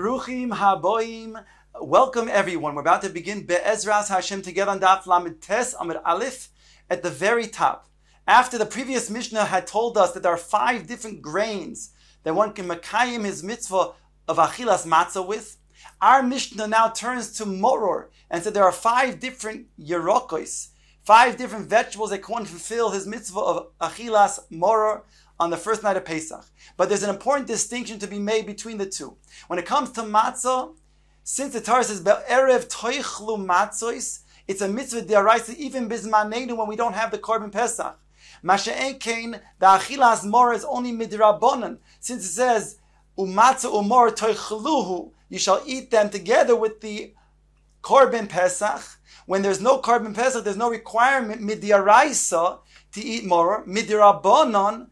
Bruchim haboim. Welcome everyone. We're about to begin Be'ezras Hashem together on Daf Lamed Tes Amud Aleph at the very top. After the previous Mishnah had told us that there are 5 different grains that one can makayim his mitzvah of achilas matzah with, our Mishnah now turns to moror and said there are 5 different yerokos, 5 different vegetables that one can fulfill his mitzvah of achilas moror on the first night of Pesach. But there's an important distinction to be made between the two. When it comes to matzah, since the Torah says Be'erev toichlu matzos, it's a mitzvah d'oraisa even bizmanenu when we don't have the korban Pesach. Masha'en kein, the achilas moror is only midrabanan, since it says umatzah umor toichluhu, you shall eat them together with the korban Pesach. When there's no korban Pesach, there's no requirement midraisa to eat moror. Midrabanan,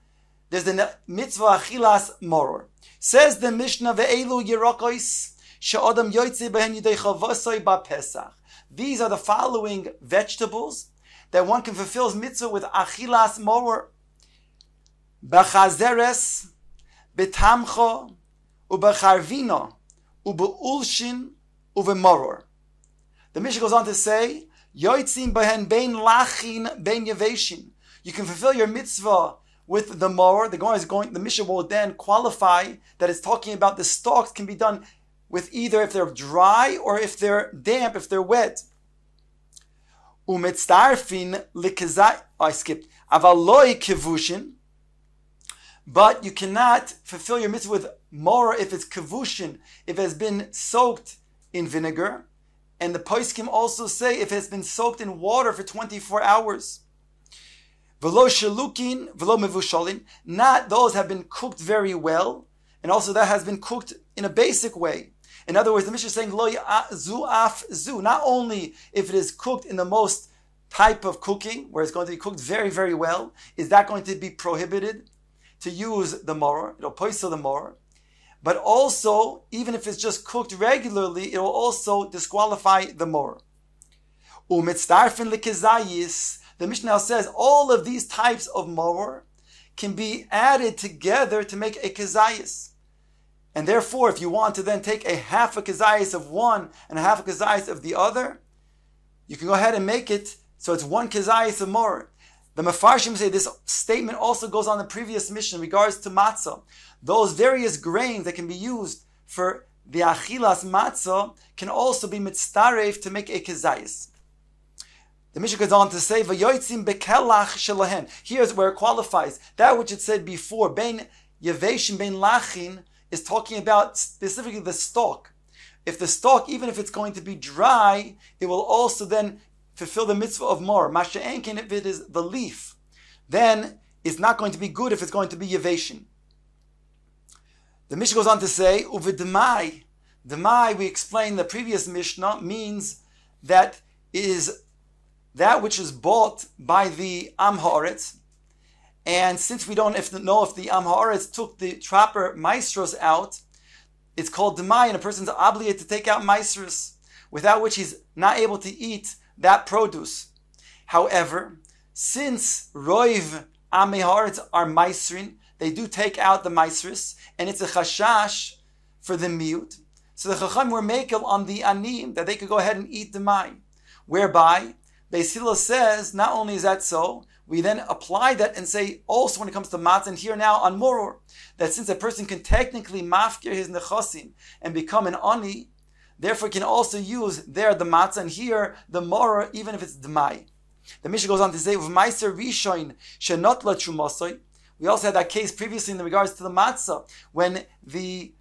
there's the mitzvah achilas moror. Says the Mishnah, ve'elu yerokos she'odam yoytze behen yidei chavosoi ba'pesach. These are the following vegetables that one can fulfill his mitzvah with achilas moror: b'chazeres, b'tamcho, u'b'charvino, u'b'ulshin, u'b'moror. The Mishnah goes on to say, yoytzim behen bein lachin bein yeveshin. You can fulfill your mitzvah with the moror. The Mishnah will then qualify that it's talking about the stalks can be done with either if they're dry or if they're damp, if they're wet. Umetzarfin likazai. I skipped. Avaloi kevushin. But you cannot fulfill your mitzvah with moror if it's kevushin, if it has been soaked in vinegar. And the Psachim also say if it's been soaked in water for 24 hours. V'lo shelukin, v'lo mevushalin. Not those have been cooked very well, and also that has been cooked in a basic way. In other words, the Mishnah is saying lo zu af zu. Not only if it is cooked in the most type of cooking, where it's going to be cooked very, very well, is that going to be prohibited to use the moror? It'll poisel the moror. But also, even if it's just cooked regularly, it will also disqualify the moror. Umitzdarfin likizayis. The Mishnah says all of these types of moror can be added together to make a kezayis. And therefore, if you want to then take a half a kezayis of one and a half a kezayis of the other, you can go ahead and make it so it's 1 kezayis of moror. The Mefarshim say this statement also goes on the previous Mishnah in regards to matzah. Those various grains that can be used for the achilas matzah can also be mitztaref to make a kezayis. The Mishnah goes on to say, "V'yotzim bekelach shelahen." Here's where it qualifies. That which it said before, bein yeveshin, bein lachin, is talking about specifically the stalk. If the stalk, even if it's going to be dry, it will also then fulfill the mitzvah of moror. Masha'enkin, if it is the leaf, then it's not going to be good if it's going to be yeveshin. The Mishnah goes on to say, "Uvidmai." Demai, we explained the previous Mishnah, means that is that which is bought by the Am Haaretz. And since we don't know if the Am Haaretz took the proper maestros out, it's called demai, and a person's obligated to take out maestros, without which he's not able to eat that produce. However, since Roiv Am Haaretz are maestrin, they do take out the maestros, and it's a chashash for the miut. So the Chacham were makel on the anim, that they could go ahead and eat demai, whereby Beis Hillel says, not only is that so, we then apply that and say also when it comes to matzah, and here now on moror, that since a person can technically mafkir his nechosim and become an ani, therefore can also use there the matzah and here the moror, even if it's demai. The Mishnah goes on to say, "V'maiser rishoin shenot la trumosoi." We also had that case previously in regards to the matzah, when the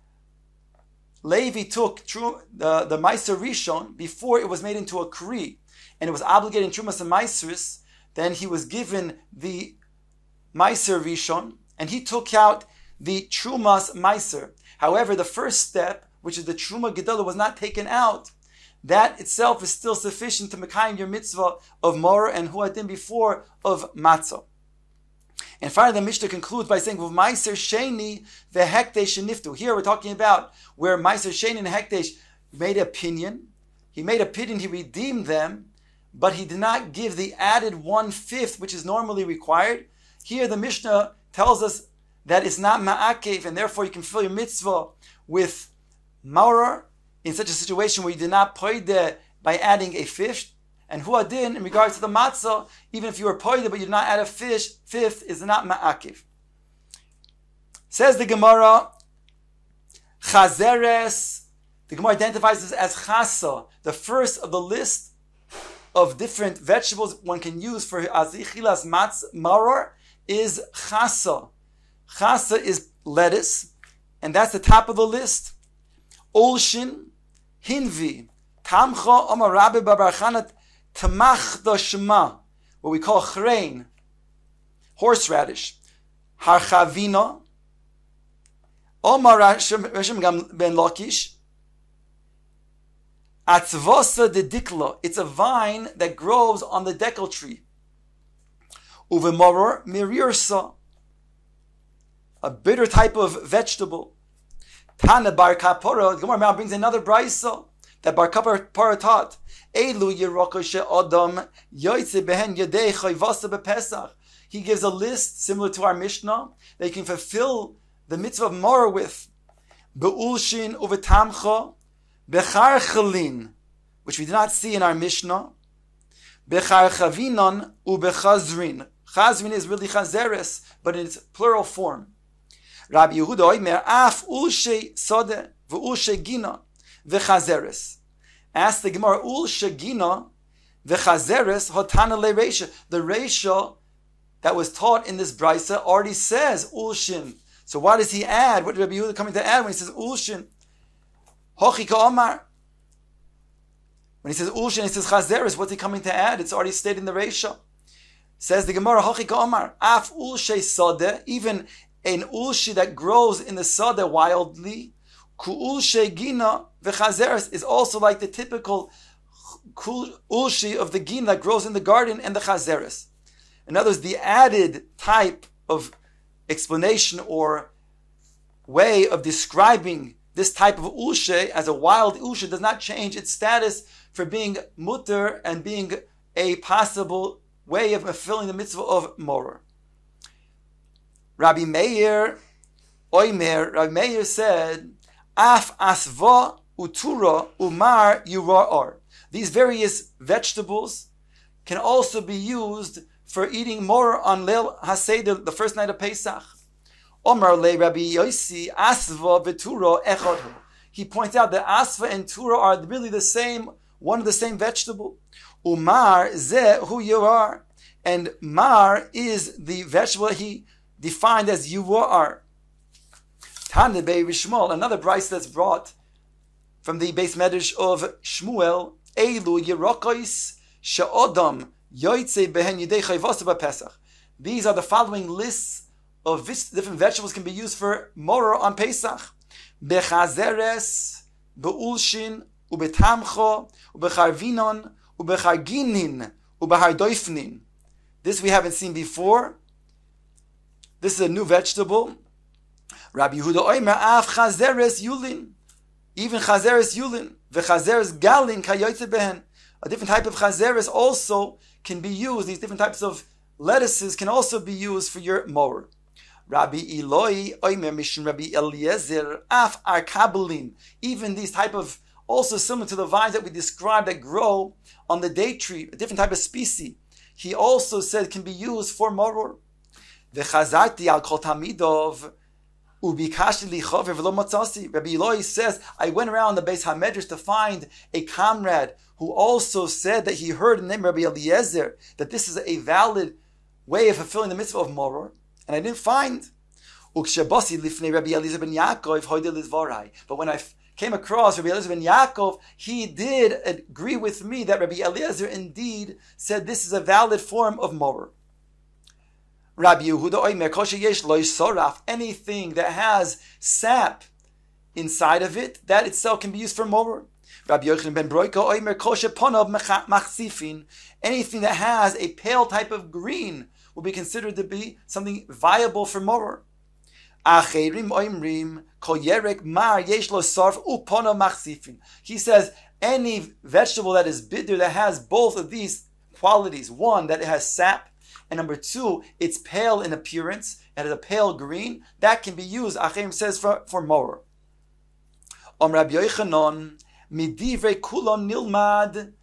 Levi took the maiser rishon before it was made into a kri, and it was obligated in Trumas and Maisris, then he was given the Maiser Rishon, and he took out the Trumas Maiser. However, the first step, which is the Truma Gedolah, was not taken out. That itself is still sufficient to mekayim your mitzvah of moror and huadin before of matzah. And finally, the Mishnah concludes by saying, "With Maiser Sheni vehekdesh sheniftu." Here we're talking about where Maiser Sheni and hekdesh made a pinion. He made a pinion, he redeemed them, but he did not give the added 1/5, which is normally required. Here the Mishnah tells us that it's not ma'akev, and therefore you can fill your mitzvah with Maurer, in such a situation where you did not poide by adding a fish, and huadin, in regards to the matzah, even if you were poide but you did not add a fish, fifth is not ma'akiv. Says the Gemara, chazeres, the Gemara identifies this as chasa, the first of the list of different vegetables one can use for azichilas maror is chasa. Chasa is lettuce, and that's the top of the list. Olshin, hinvi, tamcha, omar rabbi babarchanat, tamach da shema, what we call chrein, horseradish, harchavina, omar Rashim ben Lakish, atzvosa de dikla, it's a vine that grows on the dekel tree. Uvemoror mirirsa, a bitter type of vegetable. Tana bar kapora, the Gemara now brings another brisa that bar kapora taught. Elu yeroko she'odam yoytze behen yedei chayvasa bepesach. He gives a list similar to our Mishnah that you can fulfill the mitzvah of Morah with. Be'ulshin uvetamcha becharchalin, which we do not see in our Mishnah. Becharchavinon ubechazrin. Chazrin is really chazeres, but in its plural form. Rabbi Yehuda oimer af ulshe sode ve'ulshe gina vechazeres. Ask the Gemara, ulshe gina vechazeres hotana le reisha. The reisha that was taught in this brisa already says ulshin. So why does he add? What did Rabbi Yehuda coming to add when he says ulshin? Hochi ka'omar. When he says ulshin, he says chazeres. What's he coming to add? It's already stated in the reisha. Says the Gemara, Hochi ka'omar. Af ulshe sode, even an ulshi that grows in the sada wildly, ku'ulshe gina v'chazeres, is also like the typical ulshi of the gina that grows in the garden and the chazeres. In other words, the added type of explanation or way of describing this type of ulshe as a wild ulshe does not change its status for being mutter and being a possible way of fulfilling the mitzvah of moror. Rabbi Meir said, Af asva utura umar yura'ar. These various vegetables can also be used for eating more on Leil HaSeder, the first night of Pesach. Omar le Rabbi Yossi, asva v'tura echad. He points out that asva and tura are really the same, one of the same vegetable. Umar ze hu yurar. And mar is the vegetable he defined as you are. Tane Bei Rishmol, another brisa that's brought from the base medrash of Shmuel, Elu Yerokos She'odam Yoytze Behen Yidei Chayvasa B'Pesach. These are the following lists of different vegetables can be used for moror on Pesach. Bechazeres, Be'ulshin, Ubetamcho, Ubecharvinon, Ubecharginin, Ubehardoifnin. This we haven't seen before. This is a new vegetable. Rabbi Yehuda oimer af chazeres yulin, even chazeres yulin, v'chazeres galin kayotze behen. A different type of chazeres also can be used. These different types of lettuces can also be used for your moror. Rabbi Eloi oimer mishin Rabbi Eliezer af arkabelin. Even these type of, also similar to the vines that we described that grow on the date tree, a different type of species. He also said can be used for moror. V'chazarti al kol tamidov ubikashi lichover v'lo matzasi. Rabbi Eloi says, I went around the Beis HaMedrash to find a comrade who also said that he heard in the name of Rabbi Eliezer that this is a valid way of fulfilling the mitzvah of moror, and I didn't find. Ukshebasi lifnei Rabbi Eliezer ben Yaakov hoydel lizvorai. But when I came across Rabbi Eliezer ben Yaakov, he did agree with me that Rabbi Eliezer indeed said this is a valid form of moror. Rabbi Yehuda oimer kosher yesh lo soraf, anything that has sap inside of it, that itself can be used for moror. Rabbi Yochanan ben Broika oimer kosher ponav machsifin, anything that has a pale type of green will be considered to be something viable for moror. Acherim oimrim kol yerek mar yesh lo sarf uponav machsifin. He says any vegetable that is bitter that has both of these qualities, one that it has sap, and number two, it's pale in appearance, and it's a pale green, that can be used, Achim says, for moror. Rabbi Yochanan, midivrei kulon nilmad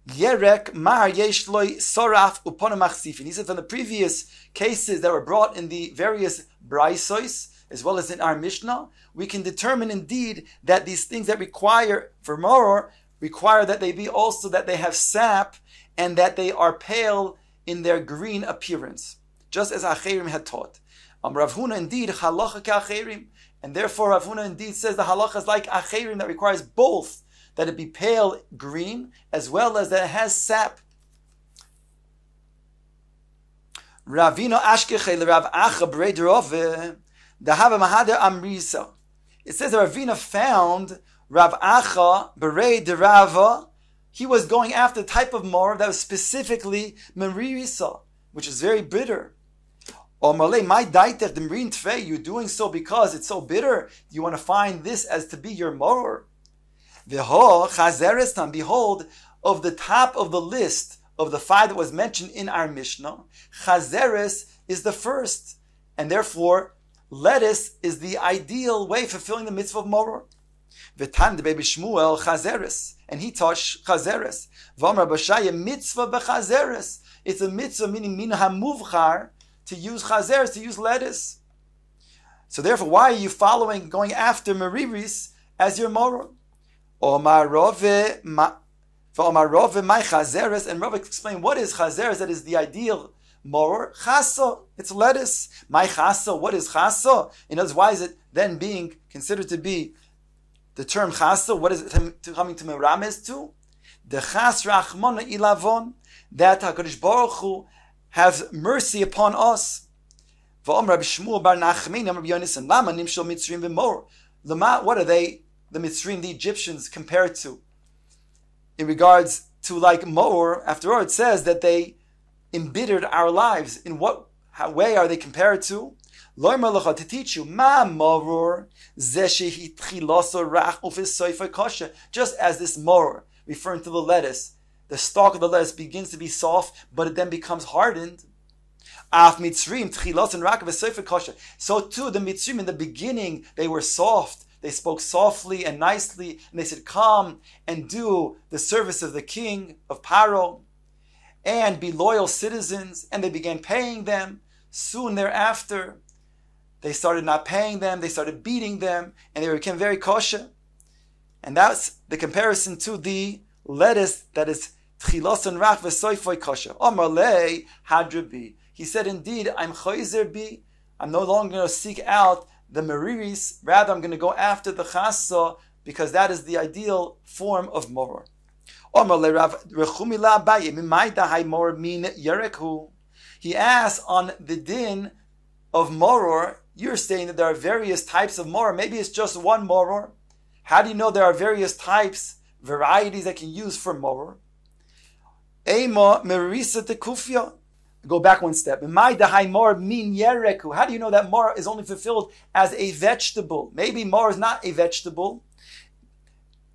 yerek mar yesh loy soraf uponim machsifin. He said from the previous cases that were brought in the various braisos, as well as in our Mishnah, we can determine indeed that these things that require for moror require that they be also that they have sap and that they are pale in their green appearance, just as Acherim had taught. Rav Huna indeed halacha ka'acherim, and therefore Rav Huna indeed says the halacha is like Acherim, that requires both that it be pale green as well as that it has sap. Ravino ashkeche l'Rav Acha b'rei derove dahava mahader amrisa. It says that Ravina found Rav Acha b'rei derava. He was going after the type of moror that was specifically meririsa, which is very bitter. Or Malay, my daitech demrin tfei, you're doing so because it's so bitter. You want to find this as to be your moror. V'ho chazeres tam, behold, of the top of the list of the 5 that was mentioned in our Mishnah, chazeres is the first, and therefore lettuce is the ideal way fulfilling the mitzvah of moror. V'tan de baby Shmuel chazeres, and he taught chazeres. V'amar b'shaya mitzvah b'chazeres. It's a mitzvah meaning min hamuvchar, to use chazeres, to use lettuce. So therefore, why are you going after meriris as your moror? Omar Rove my chazeres, and Rove explained what is chazeres, that is the ideal moror. Chasa, it's lettuce. My chasa, what is chasa? In other words, why is it then being considered to be the term chasa? What is it coming to merames to? The chas rachmona ilavon, that HaKadosh Baruch Hu have mercy upon us. What are they, the Mitzrim, the Egyptians, compared to? In regards to like Moor, after all, it says that they embittered our lives. In what way are they compared to? To teach you, just as this Moor, referring to the lettuce, the stalk of the lettuce begins to be soft, but it then becomes hardened. So too, the Mitzrim in the beginning, they were soft. They spoke softly and nicely, and they said, come and do the service of the king of Paro, and be loyal citizens, and they began paying them. Soon thereafter, they started not paying them, they started beating them, and they became very kosher. And that's the comparison to the lettuce that is tchilosan rach v'soifoy kosher. Omar lei hadrabi. He said, indeed, I'm choizer bi. I'm no longer going to seek out the meriris. Rather, I'm going to go after the chasa, because that is the ideal form of moror. Omar le Rav Rechumi la Abaye mimai dahai moror min yerekhu. He asks on the din of moror. You're saying that there are various types of moror. Maybe it's just one moror. How do you know there are various types, varieties that can use for moror? Ema merisa tekufya. Go back one step. How do you know that moror is only fulfilled as a vegetable? Maybe moror is not a vegetable.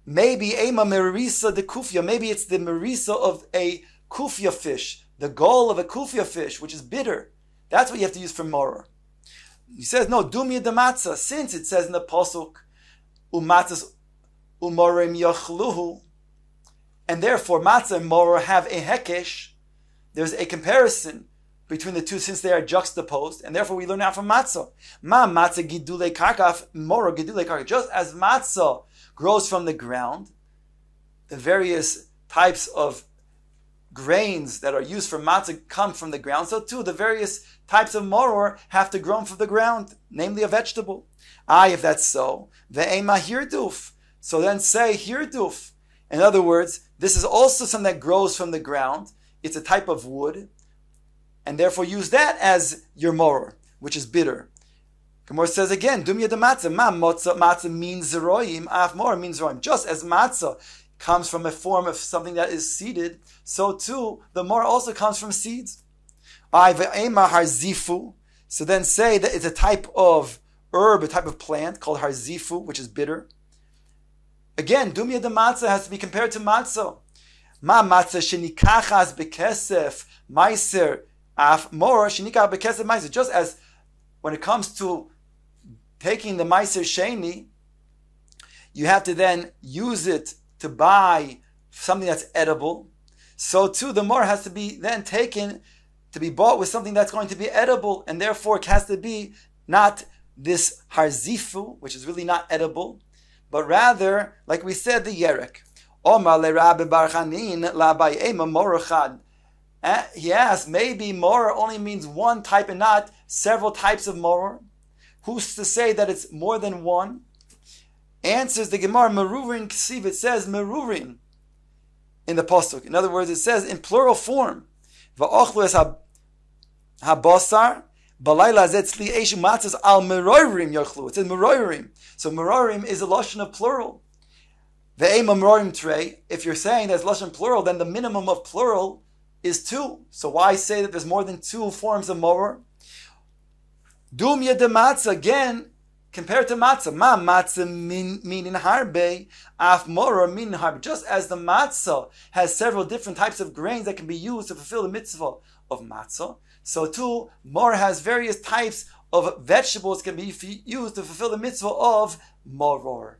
Maybe ema merisa tekufya. Maybe it's the merisa of a kufya fish, the gall of a kufya fish, which is bitter. That's what you have to use for moror. He says, no, dumya de matzah, since it says in the pasuk, umatzas umorim yachluhu, and therefore matzah and moror have a hekesh. There's a comparison between the two since they are juxtaposed, and therefore we learn out from matzah. Ma matzah gidule karkaf, moror gidule karkaf. Just as matzah grows from the ground, the various types of grains that are used for matzah come from the ground, so too the various types of moror have to grow from the ground, namely a vegetable. If that's so, ve'ema hirduf. So then say hirduf. In other words, this is also something that grows from the ground. It's a type of wood, and therefore use that as your moror, which is bitter. Gemara says again, dumya de matzah, ma matzah means zeroim, af moror means zeroim. Just as matzah comes from a form of something that is seeded, so too the moror also comes from seeds. So then say that it's a type of herb, a type of plant called harzifu, which is bitter. Again, dumya de matzah has to be compared to matzah. Ma matzah shenikachas bekesef meiser af moror shenikach bekesef meiser. Just as when it comes to taking the meiser sheni, you have to then use it to buy something that's edible. So too, the maror has to be then taken to be bought with something that's going to be edible, and therefore it has to be not this harzifu, which is really not edible, but rather, like we said, the yerek. He asked, maybe maror only means one type and not several types of maror. Who's to say that it's more than one? Answers the Gemara, merurin ksiv, it says merurin in the pasuk. In other words, it says in plural form, va'ochlu es habasar, balayla zetzli eshu matzos al meroirim yochlu. It says meroirim. So meroirim is a lashon of plural. Ve'ema meroirim trei. If you're saying there's lashon plural, then the minimum of plural is 2. So why say that there's more than 2 forms of maror? Dumya de matzah, again, compared to matzah. Ma matzah meaning harbe, af maror meaning harbe. Just as the matzah has several different types of grains that can be used to fulfill the mitzvah of matzah, so too, maror has various types of vegetables that can be used to fulfill the mitzvah of maror.